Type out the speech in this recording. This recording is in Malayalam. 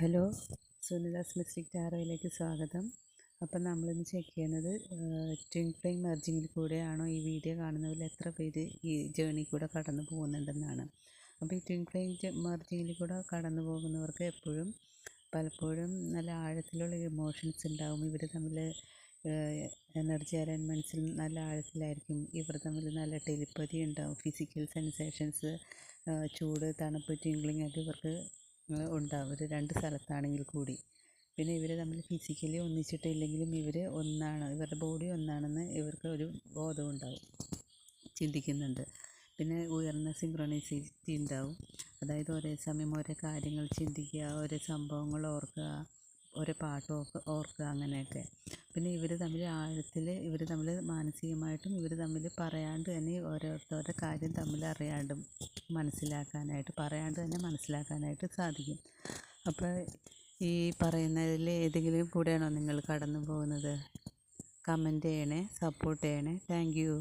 ഹലോ, സുനിതാസ് മിസ്റ്റിക് ടാറോയിലേക്ക് സ്വാഗതം. അപ്പം നമ്മളിന്ന് ചെക്ക് ചെയ്യുന്നത് ട്വിൻ ഫ്ലെയിം മെർജിങ്ങിൽ കൂടെയാണോ ഈ വീഡിയോ കാണുന്നതിൽ എത്ര പേര് ഈ ജേണി കൂടെ കടന്നു പോകുന്നുണ്ടെന്നാണ്. അപ്പോൾ ഈ ട്വിൻ ഫ്ലെയിം മെർജിങ്ങിൽ കൂടെ കടന്നു പോകുന്നവർക്ക് പലപ്പോഴും നല്ല ആഴത്തിലുള്ള ഇമോഷൻസ് ഉണ്ടാവും. ഇവർ തമ്മിൽ എനർജി അലൈൻമെൻറ്റ്സിൽ നല്ല ആഴത്തിലായിരിക്കും. ഇവർ തമ്മിൽ നല്ല ടെലിപ്പതി ഉണ്ടാവും. ഫിസിക്കൽ സെൻസേഷൻസ്, ചൂട്, തണുപ്പ്, ട്വിങ്ക്ലിംഗ് ഒക്കെ ഇവർക്ക് ഉണ്ടാവും. ഒരു രണ്ട് സ്ഥലത്താണെങ്കിൽ കൂടി. പിന്നെ ഇവർ തമ്മിൽ ഫിസിക്കലി ഒന്നിച്ചിട്ടില്ലെങ്കിലും ഇവരുടെ ബോഡി ഒന്നാണെന്ന് ഇവർക്ക് ഒരു ബോധം ഉണ്ടാവും, ചിന്തിക്കുന്നുണ്ട്. പിന്നെ ഉയർന്ന സിങ്ക്രോണിസിറ്റി ഉണ്ടാവും. അതായത് ഒരേ സമയം ഓരോ കാര്യങ്ങൾ ചിന്തിക്കുക, ഓരോ സംഭവങ്ങൾ ഓർക്കുക, ഓരോ പാട്ട് ഓർക്കുക, അങ്ങനെയൊക്കെ. പിന്നെ ഇവർ തമ്മിൽ മാനസികമായിട്ടും ഇവർ തമ്മിൽ പറയാണ്ട് തന്നെ ഓരോരുത്തരുടെ കാര്യം തമ്മിൽ അറിയാണ്ടും പറയാണ്ട് തന്നെ മനസ്സിലാക്കാനായിട്ട് സാധിക്കും. അപ്പോൾ ഈ പറയുന്നതിൽ ഏതെങ്കിലും കൂടെയാണോ നിങ്ങൾ കടന്നു പോകുന്നത്? കമൻറ്റ് ചെയ്യണേ, സപ്പോർട്ട് ചെയ്യണേ. Thank you.